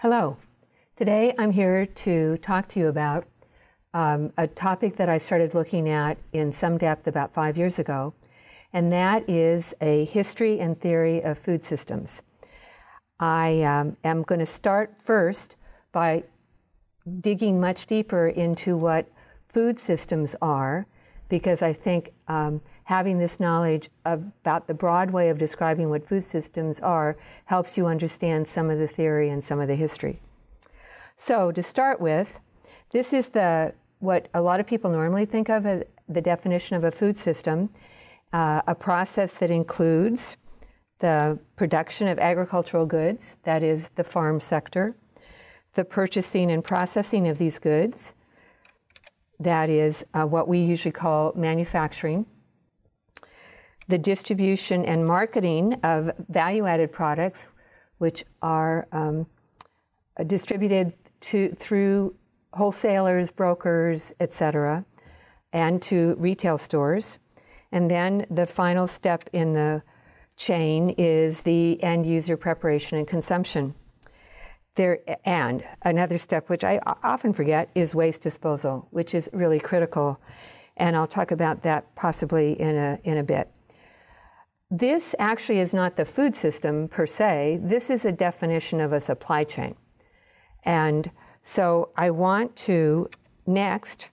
Hello. Today I'm here to talk to you about a topic that I started looking at in some depth about 5 years ago, and that is a history and theory of food systems. I am going to start first by digging much deeper into what food systems are, because I think having this knowledge about the broad way of describing what food systems are helps you understand some of the theory and some of the history. So to start with, this is what a lot of people normally think of as the definition of a food system, a process that includes the production of agricultural goods, that is the farm sector, the purchasing and processing of these goods, that is what we usually call manufacturing, the distribution and marketing of value-added products, which are distributed through wholesalers, brokers, etc., and to retail stores. And then the final step in the chain is the end-user preparation and consumption. And another step, which I often forget, is waste disposal, which is really critical. And I'll talk about that possibly in a bit. This actually is not the food system per se. This is a definition of a supply chain. And so I want to next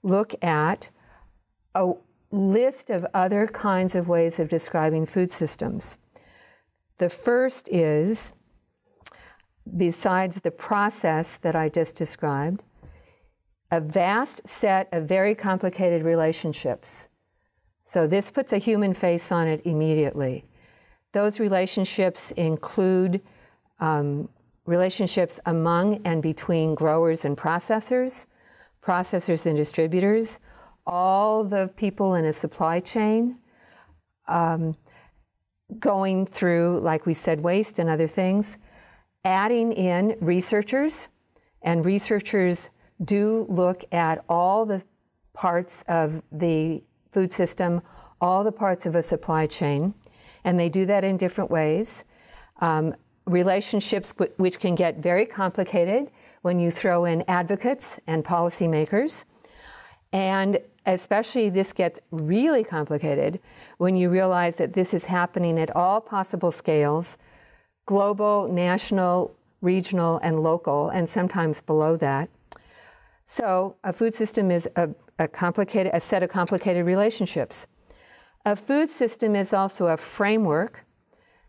look at a list of other kinds of ways of describing food systems. The first is, besides the process that I just described, a vast set of very complicated relationships. So this puts a human face on it immediately. Those relationships include relationships among and between growers and processors, processors and distributors, all the people in a supply chain, going through, like we said, waste and other things, adding in researchers, and researchers do look at all the parts of the food system, all the parts of a supply chain, and they do that in different ways. Relationships which can get very complicated when you throw in advocates and policymakers, and especially this gets really complicated when you realize that this is happening at all possible scales: global, national, regional, and local, and sometimes below that. So a food system is a set of complicated relationships. A food system is also a framework.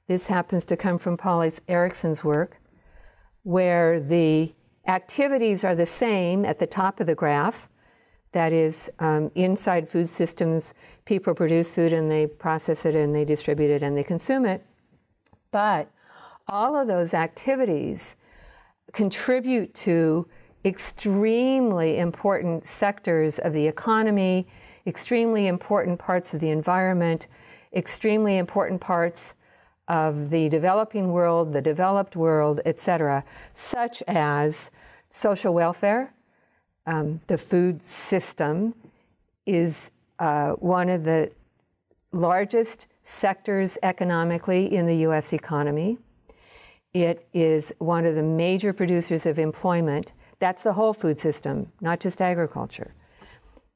This happens to come from Paul Erickson's work, where the activities are the same at the top of the graph. That is, inside food systems, people produce food and they process it and they distribute it and they consume it. But all of those activities contribute to extremely important sectors of the economy, extremely important parts of the environment, extremely important parts of the developing world, the developed world, etc., such as social welfare. The food system is one of the largest sectors economically in the U.S. economy. It is one of the major producers of employment. That's the whole food system, not just agriculture.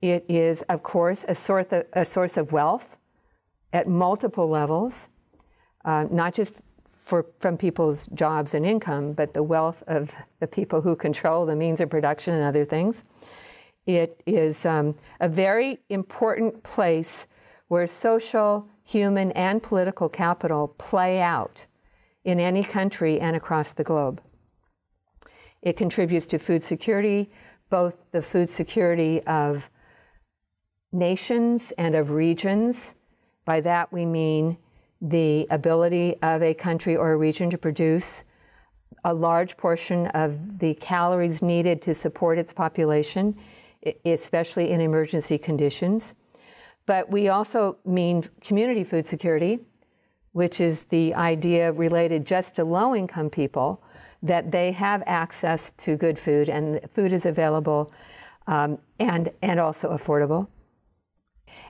It is, of course, a source of wealth at multiple levels, not just from people's jobs and income, but the wealth of the people who control the means of production and other things. It is a very important place where social, human, and political capital play out in any country and across the globe. It contributes to food security, both the food security of nations and of regions. By that we mean the ability of a country or a region to produce a large portion of the calories needed to support its population, especially in emergency conditions. But we also mean community food security, which is the idea related just to low-income people, that they have access to good food and food is available and also affordable.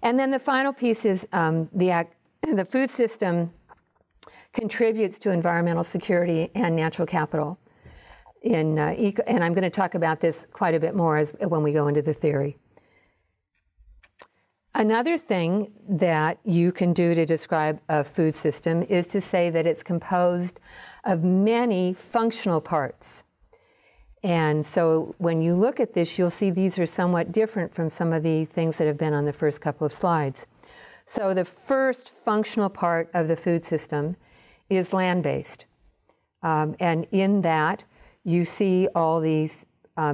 And then the final piece is the food system contributes to environmental security and natural capital. and I'm going to talk about this quite a bit more when we go into the theory. Another thing that you can do to describe a food system is to say that it's composed of many functional parts. And so when you look at this, you'll see these are somewhat different from some of the things that have been on the first couple of slides. So the first functional part of the food system is land-based. And in that, you see all these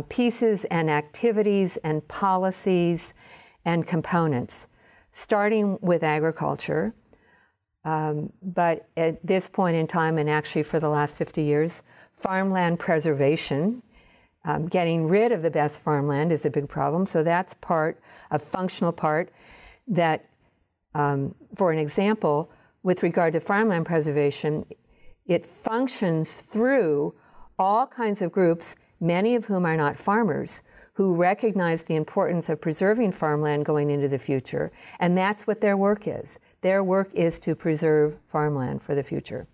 pieces and activities and policies and components, starting with agriculture. But at this point in time, and actually for the last 50 years, farmland preservation, getting rid of the best farmland is a big problem. So that's a functional part that, for an example, with regard to farmland preservation, it functions through all kinds of groups, many of whom are not farmers, who recognize the importance of preserving farmland going into the future. And that's what their work is. Their work is to preserve farmland for the future.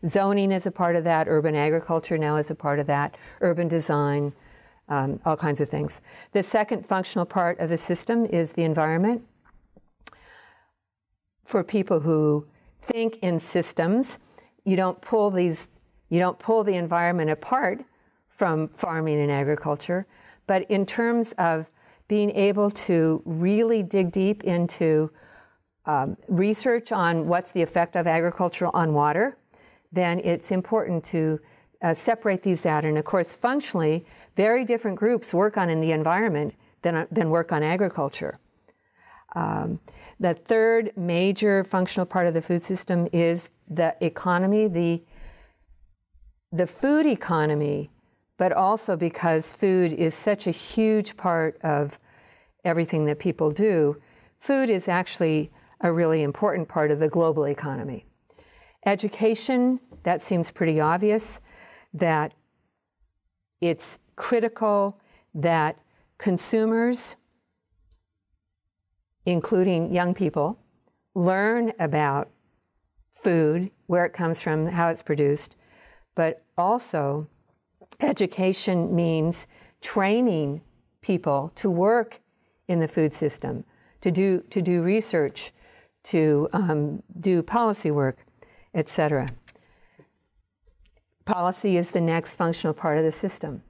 Zoning is a part of that. Urban agriculture now is a part of that. Urban design, all kinds of things. The second functional part of the system is the environment. For people who think in systems, you don't pull the environment apart from farming and agriculture, but in terms of being able to really dig deep into research on what's the effect of agriculture on water, then it's important to separate these out. And of course, functionally, very different groups work on in the environment than work on agriculture. The third major functional part of the food system is the economy, the food economy, but also because food is such a huge part of everything that people do, food is actually a really important part of the global economy. Education, that seems pretty obvious, that it's critical that consumers, including young people, learn about food, where it comes from, how it's produced, but also education means training people to work in the food system, to do research, to do policy work, etc. Policy is the next functional part of the system.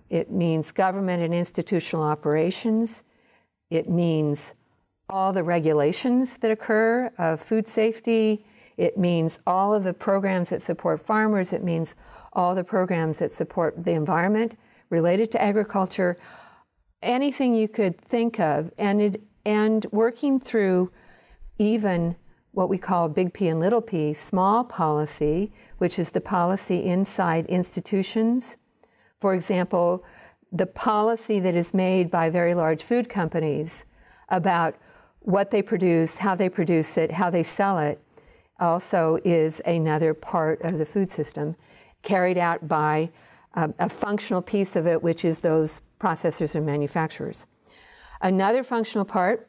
It means government and institutional operations. It means all the regulations that occur of food safety. It means all of the programs that support farmers. It means all the programs that support the environment related to agriculture. Anything you could think of, and working through even what we call big P and little p, small policy, which is the policy inside institutions. For example, the policy that is made by very large food companies about what they produce, how they produce it, how they sell it, also is another part of the food system, carried out by a functional piece of it, which is those processors and manufacturers. Another functional part,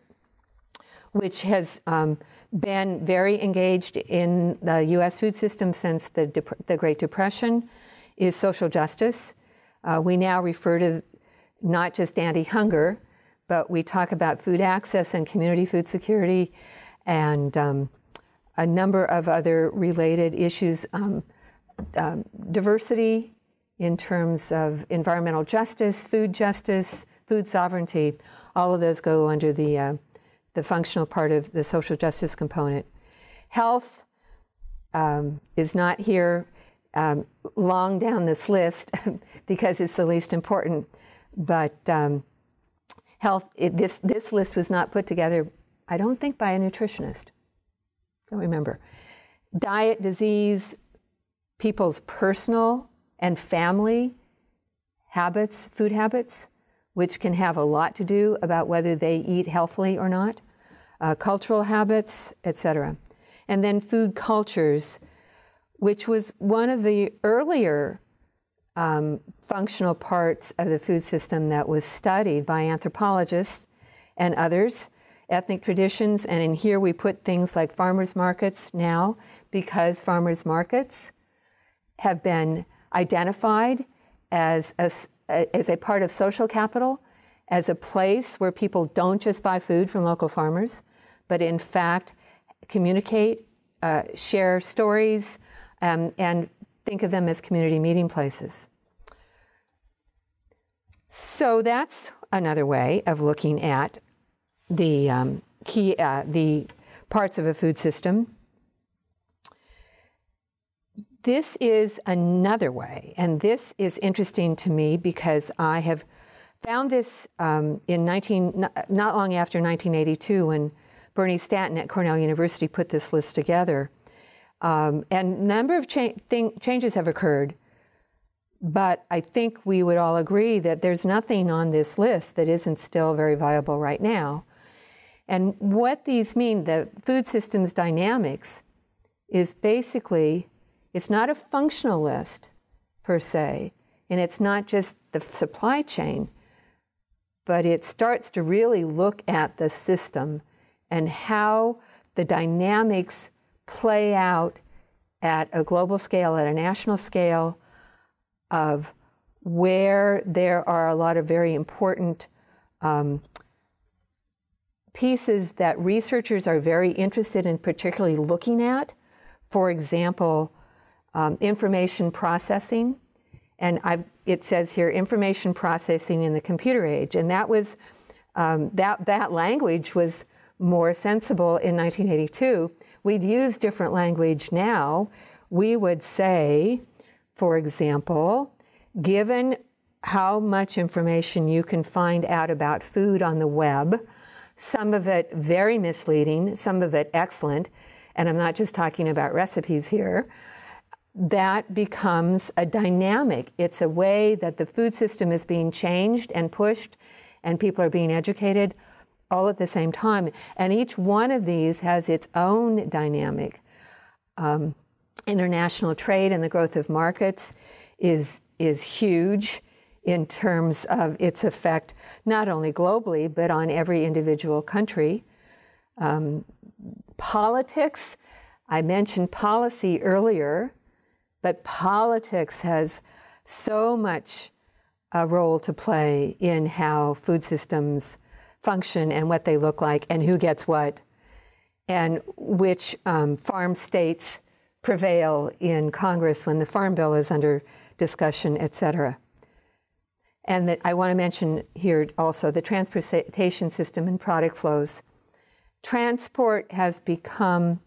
which has been very engaged in the U.S. food system since the Great Depression, is social justice. We now refer to not just anti-hunger, but we talk about food access and community food security and a number of other related issues, diversity in terms of environmental justice, food sovereignty. All of those go under the functional part of the social justice component. Health is not here long down this list because it's the least important, but health, this list was not put together, I don't think, by a nutritionist. Don't remember. Diet, disease, people's personal and family habits, food habits, which can have a lot to do about whether they eat healthily or not, cultural habits, etc. And then food cultures, which was one of the earlier functional parts of the food system that was studied by anthropologists and others, ethnic traditions, and in here we put things like farmers markets now, because farmers markets have been identified as a part of social capital, as a place where people don't just buy food from local farmers, but in fact communicate, share stories, and think of them as community meeting places. So that's another way of looking at the the parts of a food system. This is another way, and this is interesting to me because I have found this not long after 1982 when Bernie Stanton at Cornell University put this list together. And a number of changes have occurred, but I think we would all agree that there's nothing on this list that isn't still very viable right now. And what these mean, the food systems dynamics, is basically, it's not a functional list per se, and it's not just the supply chain, but it starts to really look at the system and how the dynamics play out at a global scale, at a national scale, of where there are a lot of very important pieces that researchers are very interested in particularly looking at. For example, information processing. And it says here, information processing in the computer age. And that was, that language was more sensible in 1982. We'd use different language now. We would say, for example, given how much information you can find out about food on the web, some of it very misleading, some of it excellent, and I'm not just talking about recipes here, that becomes a dynamic. It's a way that the food system is being changed and pushed, and people are being educated all at the same time. And each one of these has its own dynamic. International trade and the growth of markets is huge in terms of its effect, not only globally, but on every individual country. Politics, I mentioned policy earlier, but politics has so much a role to play in how food systems function and what they look like and who gets what, and which farm states prevail in Congress when the Farm Bill is under discussion, et cetera. And that I want to mention here also the transportation system and product flows. Transport has become,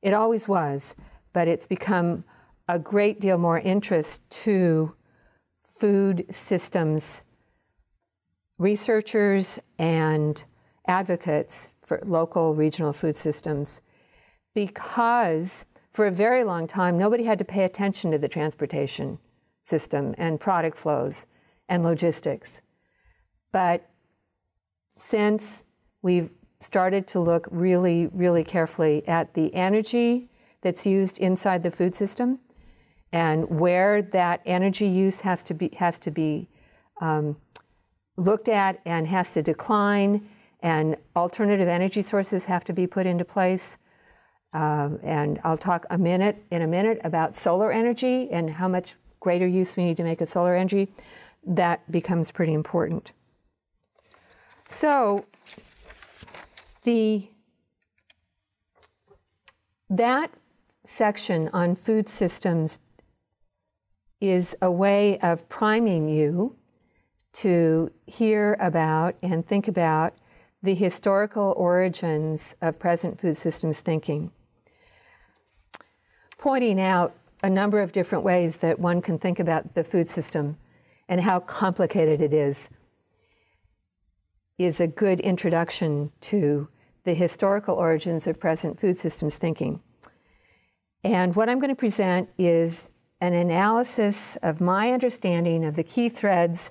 it always was, but it's become a great deal more interest to food systems researchers and advocates for local regional food systems, because for a very long time nobody had to pay attention to the transportation system and product flows and logistics. But since we've started to look really, really carefully at the energy that's used inside the food system and where that energy use has to be looked at and has to decline, and alternative energy sources have to be put into place. And I'll talk in a minute about solar energy and how much greater use we need to make of solar energy. That becomes pretty important. So that section on food systems is a way of priming you to hear about and think about the historical origins of present food systems thinking, pointing out a number of different ways that one can think about the food system and how complicated it is a good introduction to the historical origins of present food systems thinking. And what I'm going to present is an analysis of my understanding of the key threads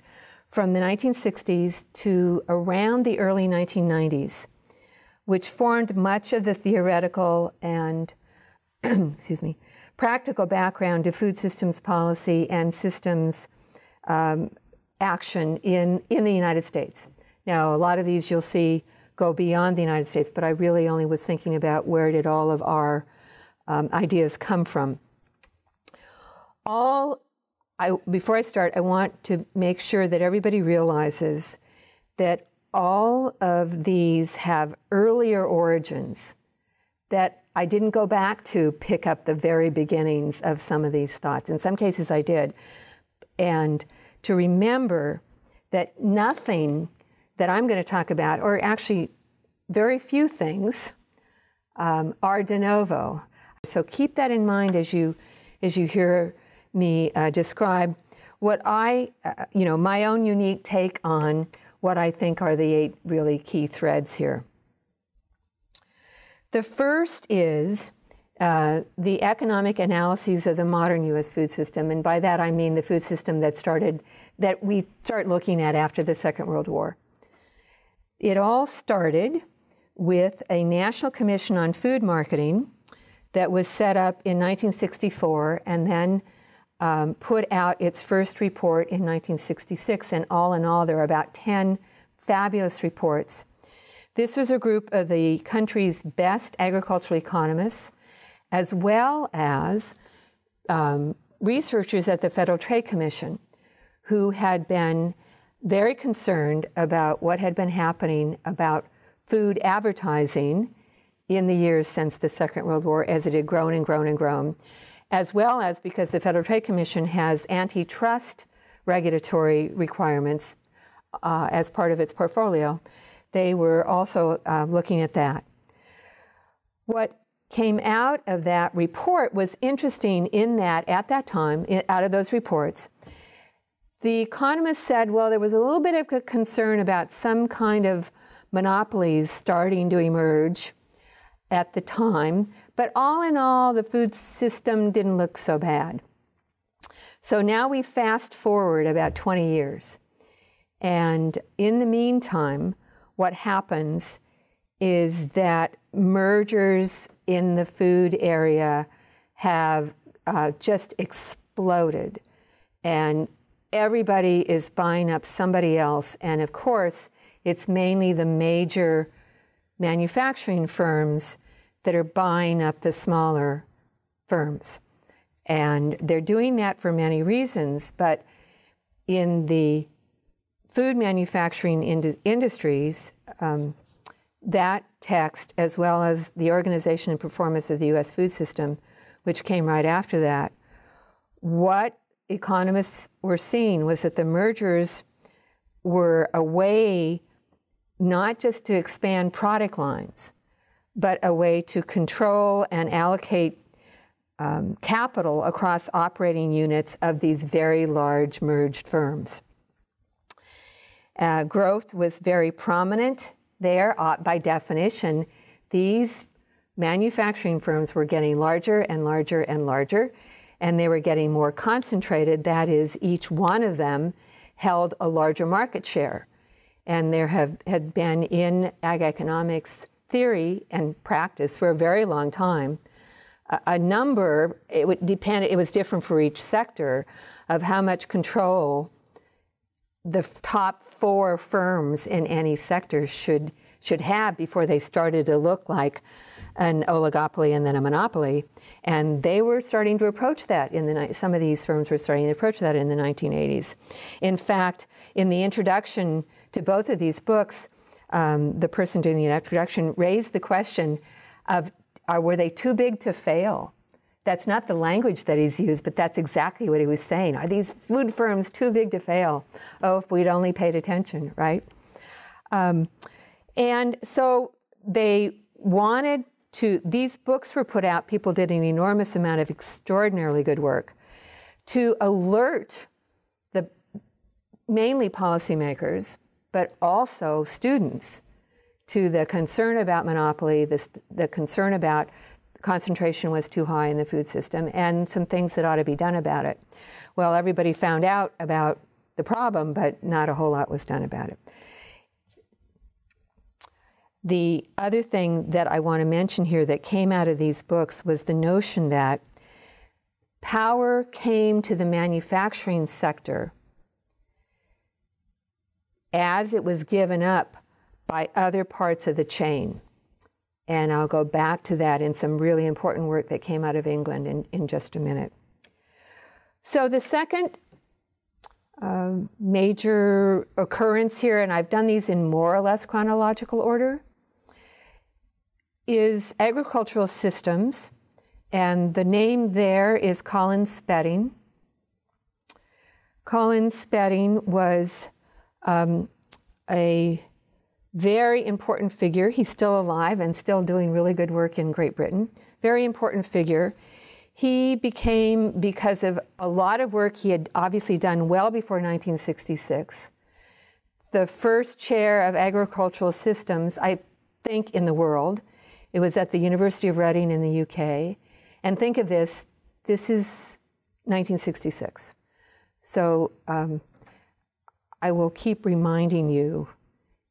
from the 1960s to around the early 1990s, which formed much of the theoretical and excuse me, practical background to food systems policy and systems action in the United States. Now, a lot of these you'll see go beyond the United States, but I really only was thinking about where did all of our ideas come from. All before I start, I want to make sure that everybody realizes that all of these have earlier origins, that I didn't go back to pick up the very beginnings of some of these thoughts. In some cases I did. And to remember that nothing that I'm going to talk about, or actually very few things, are de novo. So keep that in mind as you hear me describe what my own unique take on what I think are the 8 really key threads here. The first is the economic analyses of the modern U.S. food system, and by that I mean the food system that we start looking at after the Second World War. It all started with a National Commission on Food Marketing that was set up in 1964 and then put out its first report in 1966, and all in all there are about 10 fabulous reports. This was a group of the country's best agricultural economists, as well as researchers at the Federal Trade Commission, who had been very concerned about what had been happening about food advertising in the years since the Second World War, as it had grown and grown and grown, as well as because the Federal Trade Commission has antitrust regulatory requirements as part of its portfolio. They were also looking at that. What came out of that report was interesting in that, at that time, out of those reports, the economists said, well, there was a little bit of a concern about some kind of monopolies starting to emerge at the time, but all in all, the food system didn't look so bad. So now we fast forward about 20 years. And in the meantime, what happens is that mergers in the food area have just exploded. And everybody is buying up somebody else. And of course, it's mainly the major manufacturing firms that are buying up the smaller firms. And they're doing that for many reasons, but in the food manufacturing industries, that text, as well as the organization and performance of the U.S. food system, which came right after that, what economists were seeing was that the mergers were a way not just to expand product lines, but a way to control and allocate capital across operating units of these very large merged firms. Growth was very prominent there. By definition, these manufacturing firms were getting larger and larger and larger, and they were getting more concentrated. That is, each one of them held a larger market share. And there had been in ag economics theory and practice for a very long time a number, it was different for each sector, of how much control the top 4 firms in any sector should have before they started to look like an oligopoly and then a monopoly. And they were starting to approach that some of these firms were starting to approach that in the 1980s. In fact, in the introduction to both of these books, the person doing the introduction raised the question of, were they too big to fail? That's not the language that he's used, but that's exactly what he was saying. Are these food firms too big to fail? Oh, if we'd only paid attention, right? And so they wanted to, these books were put out, people did an enormous amount of extraordinarily good work to alert the mainly policymakers, but also students, to the concern about monopoly, the concern about concentration was too high in the food system, and some things that ought to be done about it. Well, everybody found out about the problem, but not a whole lot was done about it. The other thing that I want to mention here that came out of these books was the notion that power came to the manufacturing sector as it was given up by other parts of the chain. And I'll go back to that in some really important work that came out of England in just a minute. So the second major occurrence here, and I've done these in more or less chronological order, is agricultural systems, and the name there is Colin Spedding. Colin Spedding was a very important figure. He's still alive and still doing really good work in Great Britain. Very important figure. He became, because of a lot of work he had obviously done well before 1966, the first chair of agricultural systems, I think, in the world. It was at the University of Reading in the UK. And think of this, this is 1966. So I will keep reminding you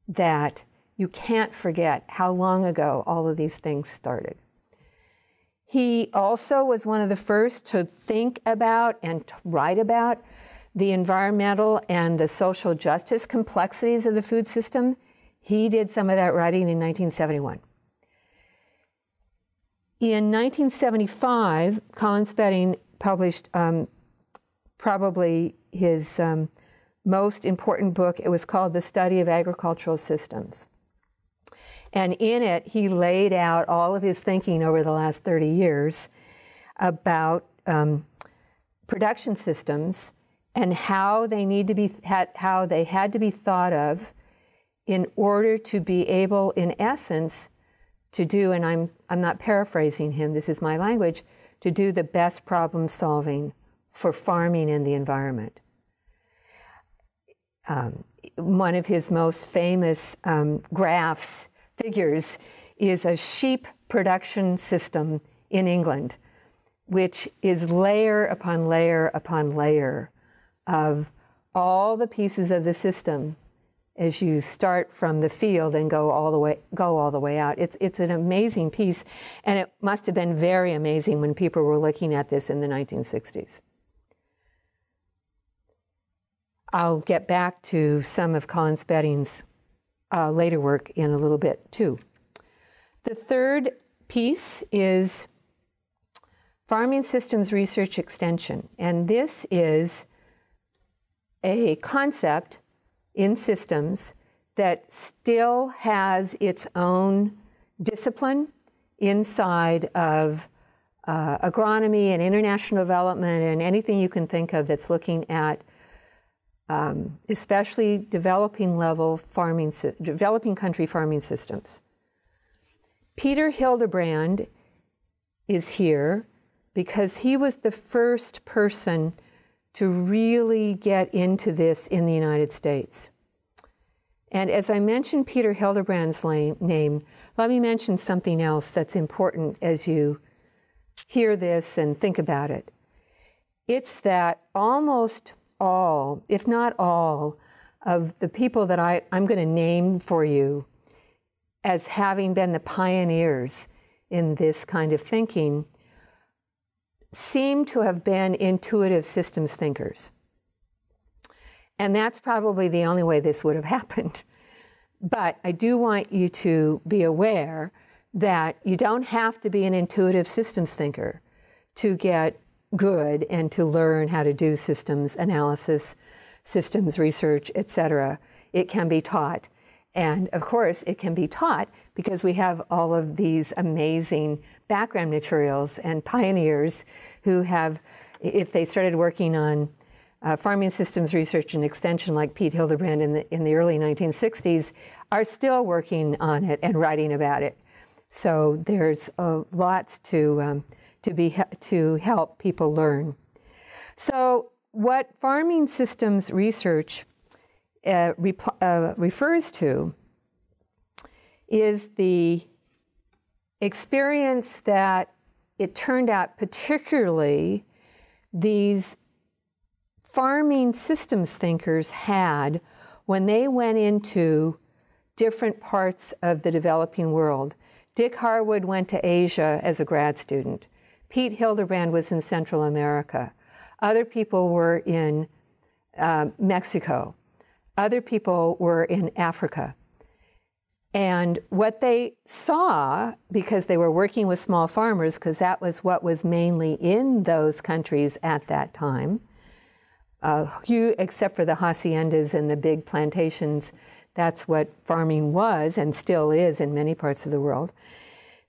that you can't forget how long ago all of these things started. He also was one of the first to think about and to write about the environmental and the social justice complexities of the food system. He did some of that writing in 1971. In 1975, Colin Spedding published probably his most important book. It was called The Study of Agricultural Systems. And in it, he laid out all of his thinking over the last 30 years about production systems and how they had to be thought of in order to be able, in essence, to do, and I'm not paraphrasing him, this is my language, to do the best problem solving for farming and the environment. One of his most famous figures is a sheep production system in England, which is layer upon layer upon layer of all the pieces of the system as you start from the field and go all the way out. It's an amazing piece, and it must have been very amazing when people were looking at this in the 1960s. I'll get back to some of Colin Spedding's later work in a little bit too. The third piece is Farming Systems Research Extension, and this is a concept in systems that still has its own discipline inside of agronomy and international development and anything you can think of that's looking at especially developing country farming systems. Peter Hildebrand is here because he was the first person to really get into this in the United States. And as I mentioned Peter Hildebrand's name, let me mention something else that's important as you hear this and think about it. It's that almost all, if not all, of the people that I'm going to name for you as having been the pioneers in this kind of thinking seem to have been intuitive systems thinkers. And that's probably the only way this would have happened. But I do want you to be aware that you don't have to be an intuitive systems thinker to get good and to learn how to do systems analysis, systems research, etc. It can be taught. And of course, it can be taught because we have all of these amazing background materials and pioneers who have, if they started working on farming systems research and extension like Pete Hildebrand in the early 1960s, are still working on it and writing about it. So there's lots to help people learn. So what farming systems research refers to is the experience that it turned out particularly these farming systems thinkers had when they went into different parts of the developing world. Dick Harwood went to Asia as a grad student. Pete Hildebrand was in Central America. Other people were in Mexico. Other people were in Africa. And what they saw, because they were working with small farmers, because that was what was mainly in those countries at that time, except for the haciendas and the big plantations, that's what farming was and still is in many parts of the world.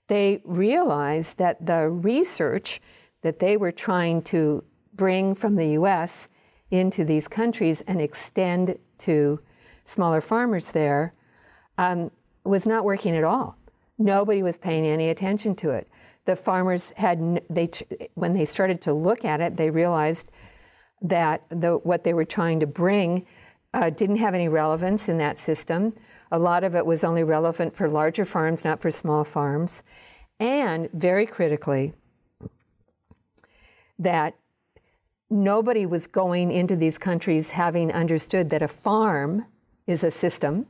They realized that the research that they were trying to bring from the U.S. into these countries and extend to smaller farmers there was not working at all. Nobody was paying any attention to it. The farmers when they started to look at it, they realized that what they were trying to bring didn't have any relevance in that system. A lot of it was only relevant for larger farms, not for small farms. And very critically, that nobody was going into these countries having understood that a farm is a system.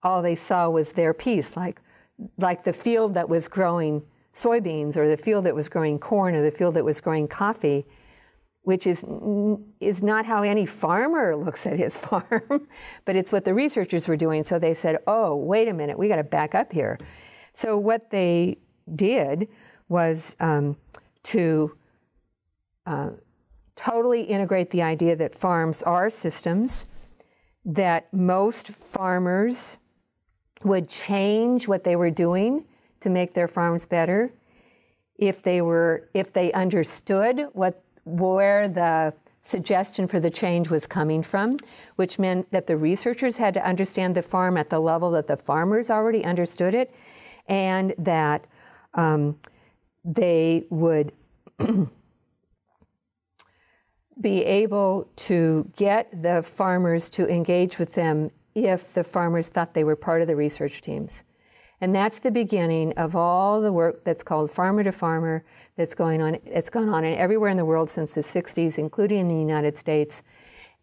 All they saw was their piece, like the field that was growing soybeans, or the field that was growing corn, or the field that was growing coffee, which is not how any farmer looks at his farm, but it's what the researchers were doing. So they said, oh, wait a minute, we got to back up here. So what they did was to totally integrate the idea that farms are systems, that most farmers would change what they were doing to make their farms better if they understood where the suggestion for the change was coming from, which meant that the researchers had to understand the farm at the level that the farmers already understood it, and that they would be able to get the farmers to engage with them if the farmers thought they were part of the research teams. And that's the beginning of all the work that's called farmer to farmer that's going on. It's gone on everywhere in the world since the 60s, including in the United States.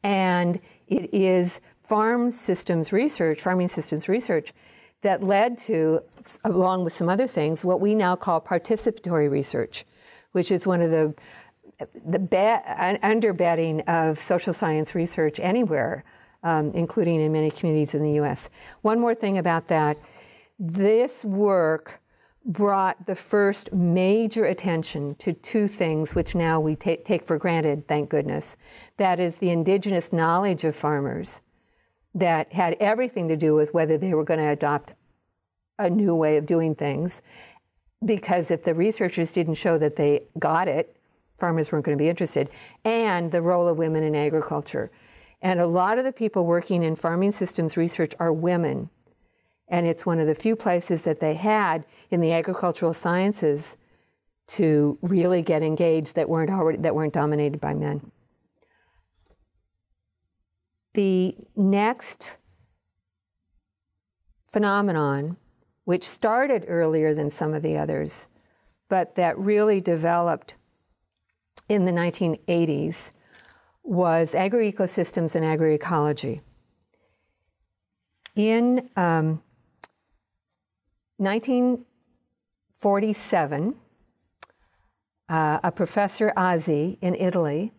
And it is farming systems research that led to, along with some other things, what we now call participatory research, which is one of the underbedding of social science research anywhere, including in many communities in the U.S. One more thing about that. This work brought the first major attention to two things which now we take for granted, thank goodness. That is the indigenous knowledge of farmers that had everything to do with whether they were going to adopt a new way of doing things. Because if the researchers didn't show that they got it, farmers weren't going to be interested. And the role of women in agriculture. And a lot of the people working in farming systems research are women. And it's one of the few places that they had in the agricultural sciences to really get engaged that weren't dominated by men. The next phenomenon, which started earlier than some of the others, but that really developed in the 1980s, was agroecosystems and agroecology. In 1947, a professor, Azzi, in Italy,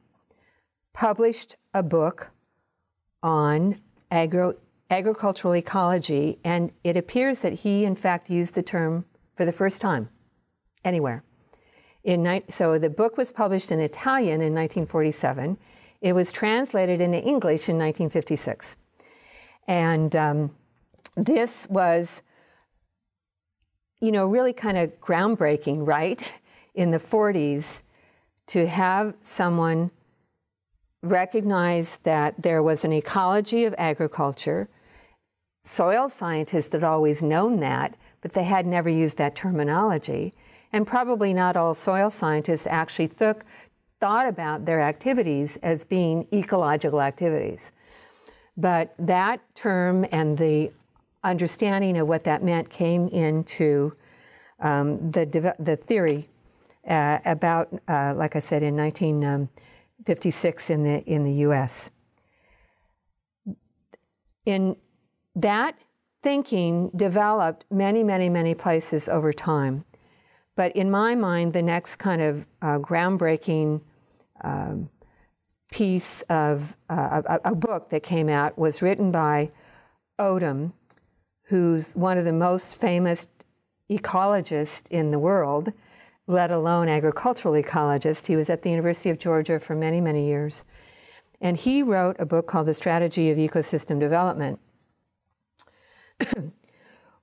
published a book on agricultural ecology, and it appears that he, in fact, used the term for the first time anywhere. So the book was published in Italian in 1947. It was translated into English in 1956. And this was, really kind of groundbreaking, right? In the 40s, to have someone recognize that there was an ecology of agriculture. Soil scientists had always known that, but they had never used that terminology. And probably not all soil scientists actually thought about their activities as being ecological activities. But that term and the understanding of what that meant came into the theory about, like I said, in 1956 in the U.S. In that thinking developed many, many, many places over time. But in my mind, the next kind of groundbreaking piece of a book that came out was written by Odum, who's one of the most famous ecologists in the world, let alone agricultural ecologist. He was at the University of Georgia for many, many years. And he wrote a book called The Strategy of Ecosystem Development,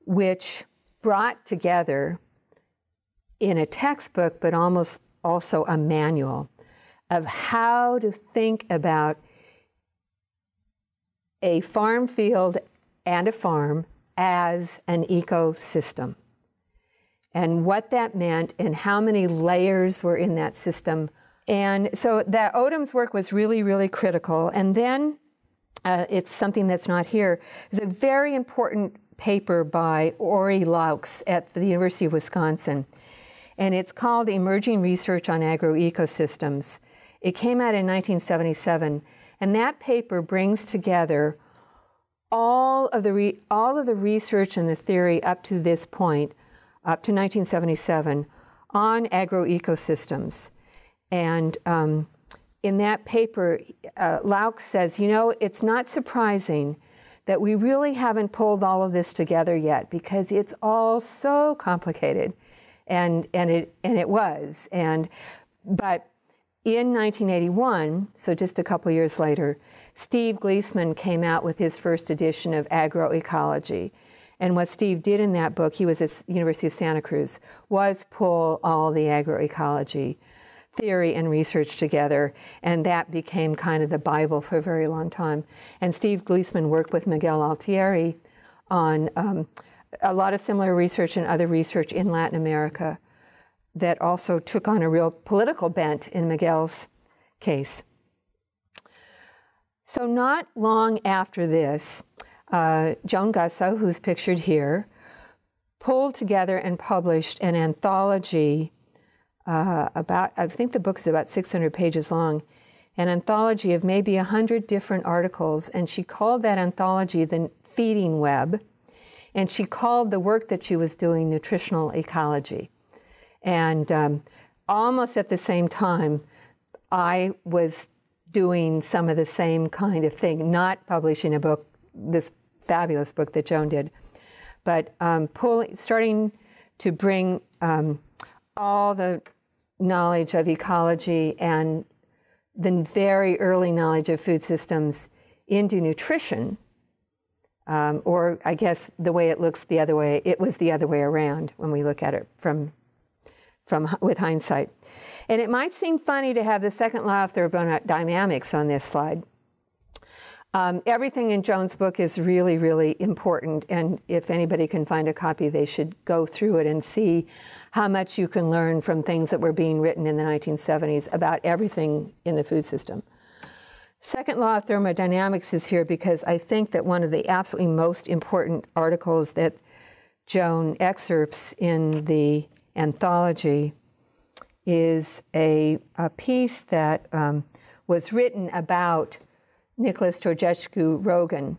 which brought together in a textbook, but almost also a manual of how to think about a farm field and a farm as an ecosystem, and what that meant and how many layers were in that system. And so that Odom's work was really, really critical. And then it's something that's not here. It's a very important paper by Ori Laux at the University of Wisconsin. And it's called Emerging Research on Agroecosystems. It came out in 1977. And that paper brings together all of the research and the theory up to this point, up to 1977, on agroecosystems. And in that paper, Laux says, you know, it's not surprising that we really haven't pulled all of this together yet, because it's all so complicated, and it was. But in 1981, so just a couple years later, Steve Gleasman came out with his first edition of Agroecology. And what Steve did in that book, he was at University of Santa Cruz, was pull all the agroecology theory and research together, and that became kind of the Bible for a very long time. And Steve Gleasman worked with Miguel Altieri on a lot of similar research and other research in Latin America that also took on a real political bent in Miguel's case. So not long after this, Joan Gussow, who's pictured here, pulled together and published an anthology I think the book is about 600 pages long, an anthology of maybe 100 different articles, and she called that anthology the Feeding Web, and she called the work that she was doing nutritional ecology. And almost at the same time, I was doing some of the same kind of thing, not publishing a book, this fabulous book that Joan did, but starting to bring all the knowledge of ecology and the very early knowledge of food systems into nutrition, or I guess the way it looks the other way, it was the other way around when we look at it with hindsight. And it might seem funny to have the second law of thermodynamics on this slide. Everything in Joan's book is really, really important, and if anybody can find a copy, they should go through it and see how much you can learn from things that were being written in the 1970s about everything in the food system. Second law of thermodynamics is here because I think that one of the absolutely most important articles that Joan excerpts in the anthology is a piece that was written about Nicholas Georgescu-Roegen,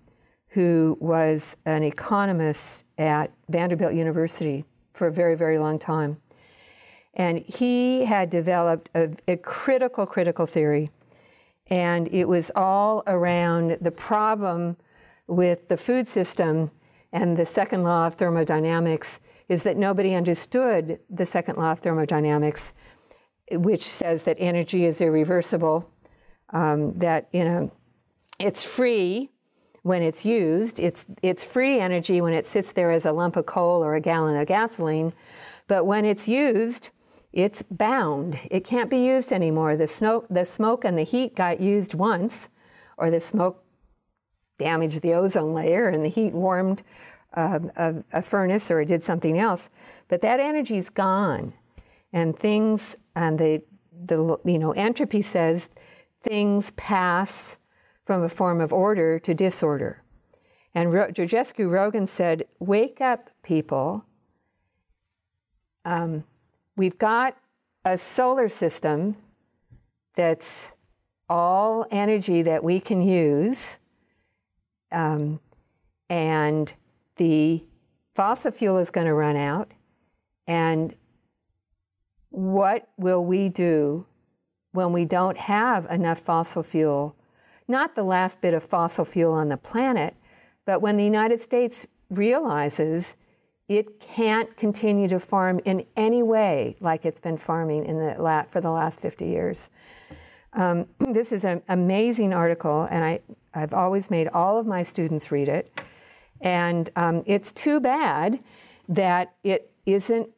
who was an economist at Vanderbilt University for a very, very long time. And he had developed a critical theory, and it was all around the problem with the food system. And the second law of thermodynamics is that nobody understood the second law of thermodynamics, which says that energy is irreversible, that it's free when it's used. It's free energy when it sits there as a lump of coal or a gallon of gasoline. But when it's used, it's bound. It can't be used anymore. The smoke and the heat got used once, or the smoke damaged the ozone layer and the heat warmed a furnace or it did something else. But that energy's gone. And things, and entropy says things pass from a form of order to disorder. And Georgescu-Roegen said, wake up, people. We've got a solar system that's all energy that we can use, and the fossil fuel is going to run out, and what will we do when we don't have enough fossil fuel? Not the last bit of fossil fuel on the planet, but when the United States realizes it can't continue to farm in any way like it's been farming for the last 50 years. This is an amazing article, and I've always made all of my students read it. And it's too bad that it isn't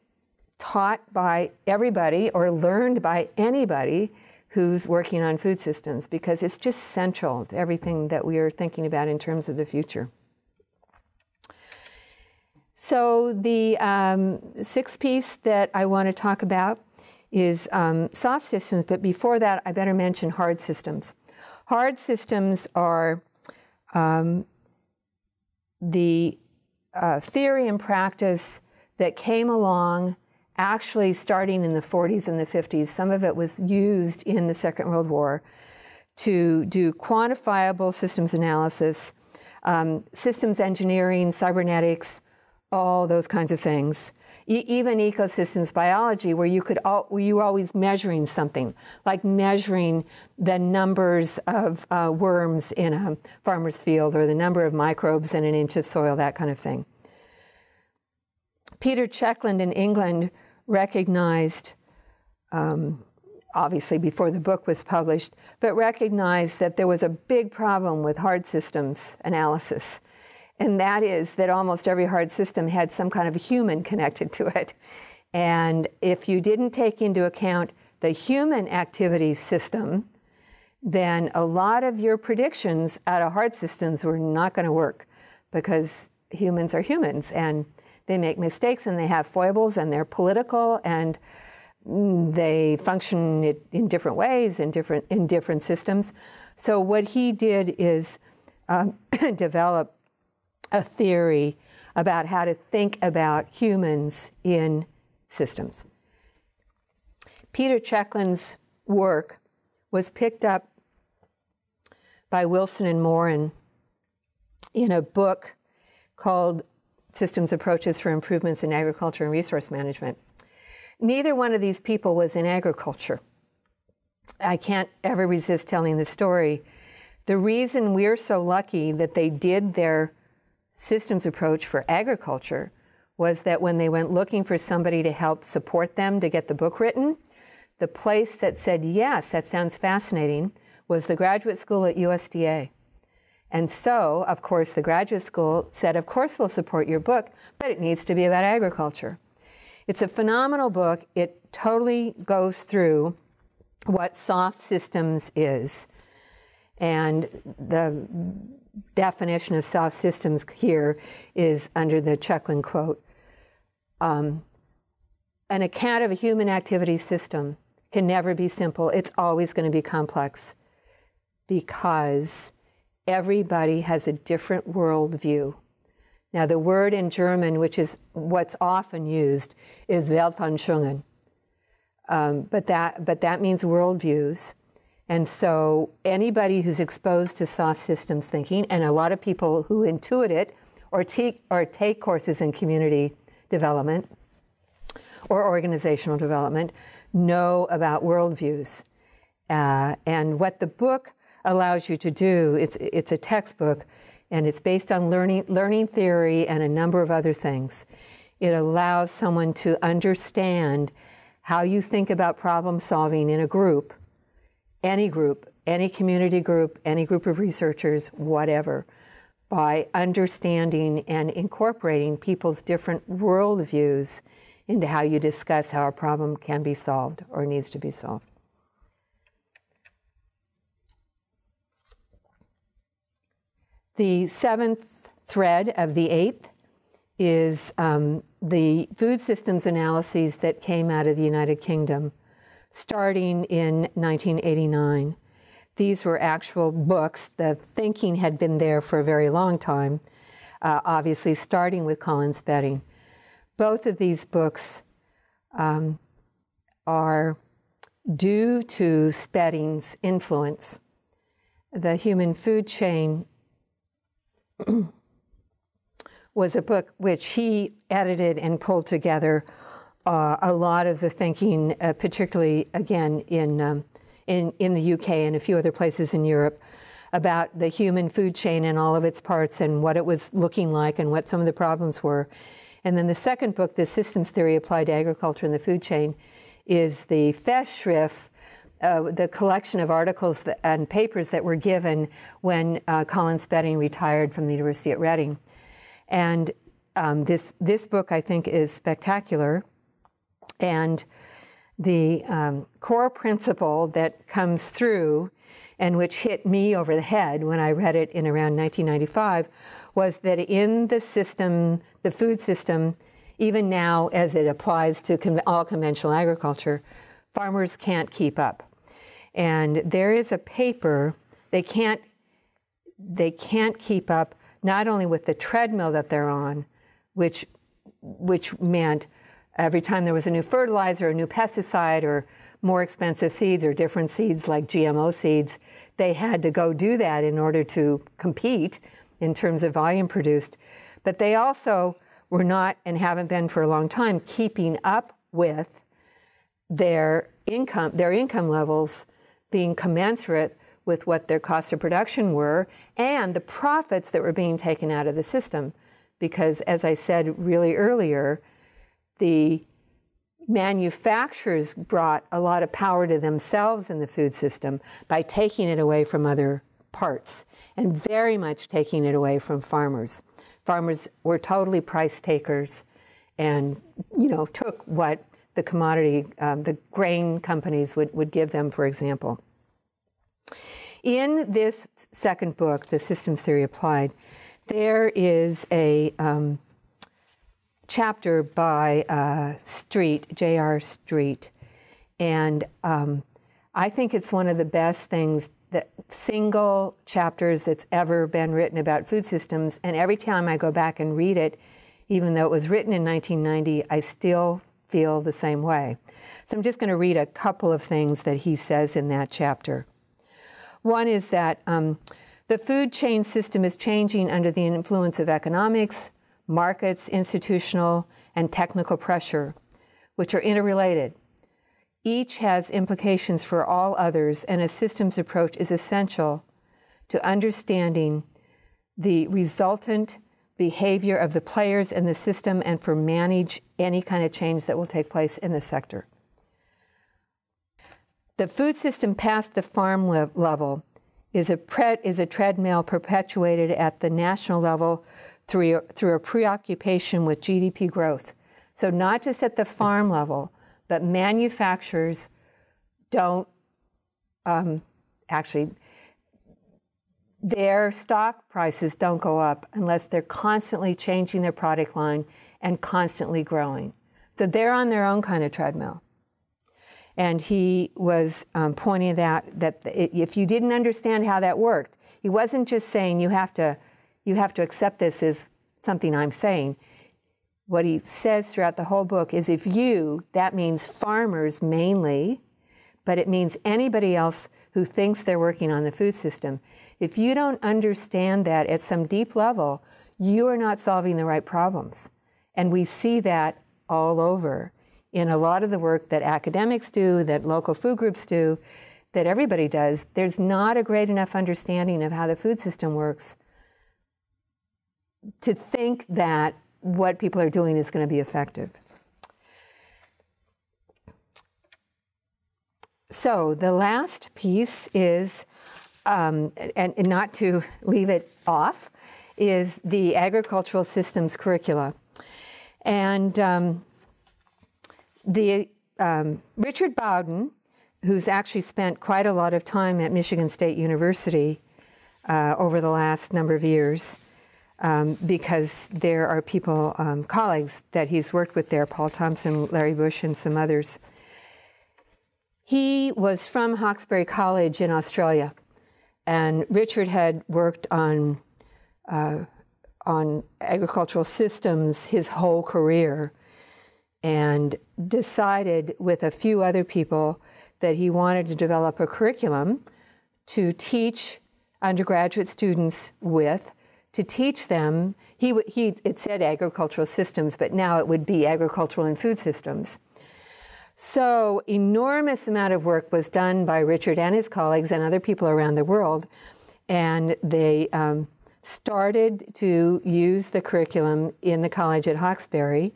taught by everybody or learned by anybody who's working on food systems, because it's just central to everything that we are thinking about in terms of the future. So the sixth piece that I want to talk about is soft systems, but before that, I better mention hard systems. Hard systems are the theory and practice that came along actually starting in the 40s and the 50s. Some of it was used in the Second World War to do quantifiable systems analysis, systems engineering, cybernetics, all those kinds of things. Even ecosystems biology, where you were always measuring something, like measuring the numbers of worms in a farmer's field or the number of microbes in an inch of soil, that kind of thing. Peter Checkland in England recognized, obviously before the book was published, but recognized that there was a big problem with hard systems analysis. And that is that almost every hard system had some kind of human connected to it. And if you didn't take into account the human activity system, then a lot of your predictions out of hard systems were not going to work, because humans are humans and they make mistakes and they have foibles and they're political and they function in different ways in different systems. So what he did is develop a theory about how to think about humans in systems. Peter Checkland's work was picked up by Wilson and Morren in a book called Systems Approaches for Improvements in Agriculture and Resource Management. Neither one of these people was in agriculture. I can't ever resist telling the story. The reason we're so lucky that they did their systems approach for agriculture was that when they went looking for somebody to help support them to get the book written, the place that said, yes, that sounds fascinating, was the graduate school at USDA. And so, of course, the graduate school said, of course we'll support your book, but it needs to be about agriculture. It's a phenomenal book. It totally goes through what soft systems is. And the definition of soft systems here is under the Checkland quote. An account of a human activity system can never be simple. It's always going to be complex, because everybody has a different worldview. Now, the word in German, which is what's often used, is Weltanschauungen. But that means worldviews. And so anybody who's exposed to soft systems thinking, and a lot of people who intuit it or take courses in community development or organizational development, know about worldviews. And what the book allows you to do, it's a textbook, and it's based on learning theory and a number of other things. It allows someone to understand how you think about problem solving in a group, any community group, any group of researchers, whatever, by understanding and incorporating people's different worldviews into how you discuss how a problem can be solved or needs to be solved. The seventh thread of the eighth is the food systems analyses that came out of the United Kingdom starting in 1989. These were actual books. The thinking had been there for a very long time, obviously starting with Colin Spedding. Both of these books are due to Spedding's influence. The Human Food Chain was a book which he edited and pulled together a lot of the thinking, particularly, again, in the UK and a few other places in Europe, about the human food chain and all of its parts and what it was looking like and what some of the problems were. And then the second book, The Systems Theory Applied to Agriculture and the Food Chain, is the Festschrift the collection of articles and papers that were given when Colin Spedding retired from the University at Reading. And this book, I think, is spectacular. And the core principle that comes through and which hit me over the head when I read it in around 1995 was that in the system, the food system, even now as it applies to all conventional agriculture, farmers can't keep up. And there is a paper, they can't keep up not only with the treadmill that they're on, which meant every time there was a new fertilizer, a new pesticide, or more expensive seeds or different seeds like GMO seeds, they had to go do that in order to compete in terms of volume produced. But they also were not, and haven't been for a long time, keeping up with their income levels being commensurate with what their costs of production were and the profits that were being taken out of the system. Because, as I said really earlier, the manufacturers brought a lot of power to themselves in the food system by taking it away from other parts and very much taking it away from farmers. Farmers were totally price takers and, took what the commodity, the grain companies would give them, for example. In this second book, The Systems Theory Applied, there is a chapter by Street, J.R. Street, and I think it's one of the best things, that single chapters that's ever been written about food systems, and every time I go back and read it, even though it was written in 1990, I still feel the same way. So I'm just going to read a couple of things that he says in that chapter. One is that the food chain system is changing under the influence of economics, markets, institutional, and technical pressure, which are interrelated. Each has implications for all others, and a systems approach is essential to understanding the resultant behavior of the players in the system and for manage any kind of change that will take place in the sector. The food system past the farm level is a treadmill perpetuated at the national level through a preoccupation with GDP growth. So not just at the farm level, but manufacturers don't actually, their stock prices don't go up unless they're constantly changing their product line and constantly growing. So they're on their own kind of treadmill. And he was pointing out that if you didn't understand how that worked, he wasn't just saying you have to accept this as something I'm saying. What he says throughout the whole book is that means farmers mainly, but it means anybody else who thinks they're working on the food system. If you don't understand that at some deep level, you are not solving the right problems. And we see that all over in a lot of the work that academics do, that local food groups do, that everybody does. There's not a great enough understanding of how the food system works to think that what people are doing is going to be effective. So the last piece is, and not to leave it off, is the agricultural systems curricula. And Richard Bawden, who's actually spent quite a lot of time at Michigan State University over the last number of years, because there are people, colleagues that he's worked with there, Paul Thompson, Larry Bush, and some others. He was from Hawkesbury College in Australia, and Richard had worked on agricultural systems his whole career, and decided with a few other people that he wanted to develop a curriculum to teach undergraduate students with, to teach them, it said agricultural systems, but now it would be agricultural and food systems. So enormous amount of work was done by Richard and his colleagues and other people around the world, and they started to use the curriculum in the college at Hawkesbury.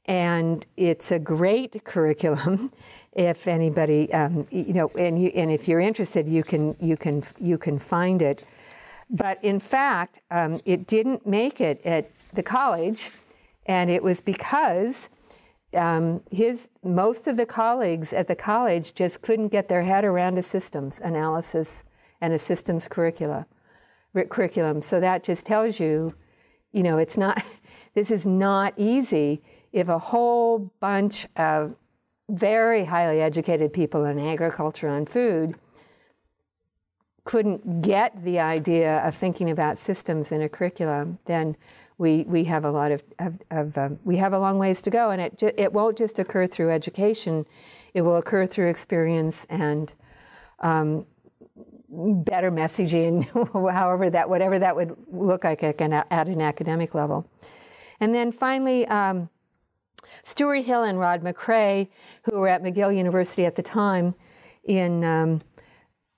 And it's a great curriculum. If anybody, you know, and if you're interested, you can find it. But in fact, it didn't make it at the college, and it was because most of the colleagues at the college just couldn't get their head around a systems analysis and a systems curriculum. So that just tells you, you know, it's not. This is not easy if a whole bunch of very highly educated people in agriculture and food couldn't get the idea of thinking about systems in a curriculum. Then we have a lot we have a long ways to go, and it won't just occur through education. It will occur through experience and better messaging, whatever that would look like at an academic level. And then finally, Stuart Hill and Rod McRae, who were at McGill University at the time, in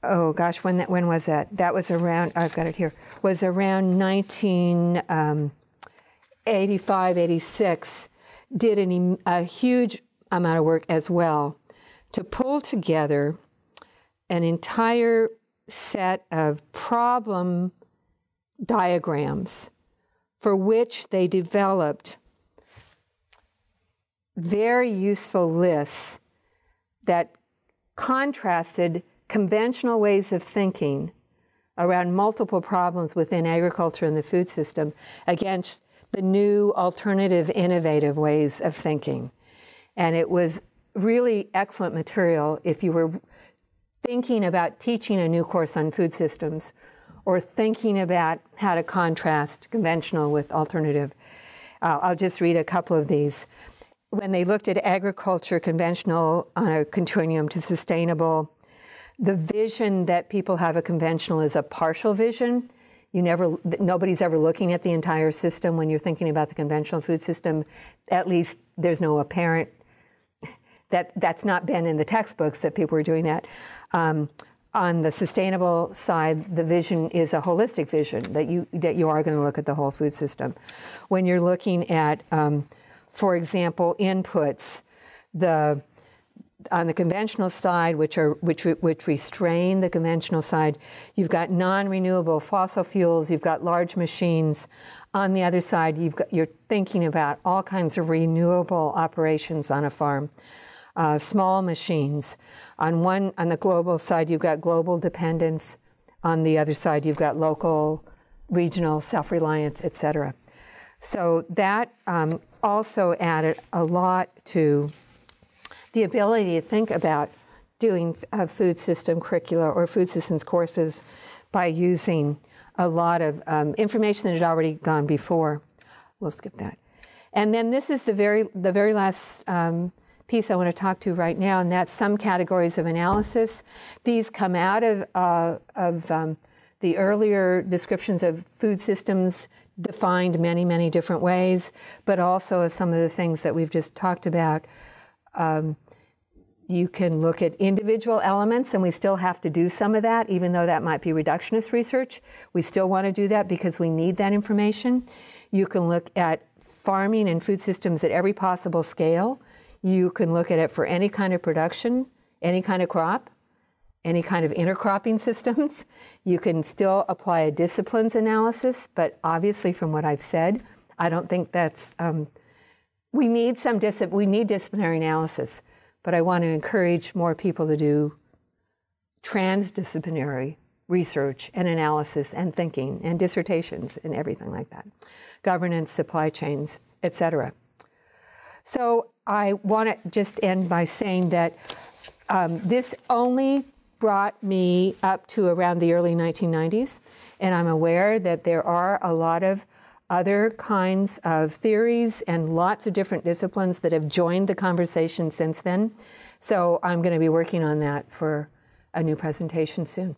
oh gosh, when was that? That was around, I've got it here, was around 1985, 86, did a huge amount of work as well to pull together an entire set of problem diagrams for which they developed very useful lists that contrasted conventional ways of thinking around multiple problems within agriculture and the food system against the new alternative innovative ways of thinking. And it was really excellent material if you were thinking about teaching a new course on food systems or thinking about how to contrast conventional with alternative. I'll just read a couple of these. When they looked at agriculture, conventional on a continuum to sustainable, the vision that people have of conventional is a partial vision. Nobody's ever looking at the entire system when you're thinking about the conventional food system. At least there's no apparent, that's not been in the textbooks that people were doing that. On the sustainable side, the vision is a holistic vision, that you are going to look at the whole food system. When you're looking at, for example, inputs, on the conventional side, which restrain the conventional side, you've got non-renewable fossil fuels, you've got large machines. On the other side, you're thinking about all kinds of renewable operations on a farm. Small machines. On the global side, you've got global dependence. On the other side, you've got local, regional, self-reliance, et cetera. So that also added a lot to the ability to think about doing a food system curricula or food systems courses by using a lot of information that had already gone before. We'll skip that. And then this is the very last piece I want to talk to right now, and that's some categories of analysis. These come out of the earlier descriptions of food systems defined many, many different ways, but also of some of the things that we've just talked about. You can look at individual elements, and we still have to do some of that, even though that might be reductionist research. We still want to do that because we need that information. You can look at farming and food systems at every possible scale. You can look at it for any kind of production, any kind of crop, any kind of intercropping systems. You can still apply a disciplines analysis, but obviously from what I've said, I don't think that's, we need disciplinary analysis, but I want to encourage more people to do transdisciplinary research and analysis and thinking and dissertations and everything like that. Governance, supply chains, et cetera. So I want to just end by saying that this only brought me up to around the early 1990s, and I'm aware that there are a lot of other kinds of theories and lots of different disciplines that have joined the conversation since then. So I'm going to be working on that for a new presentation soon.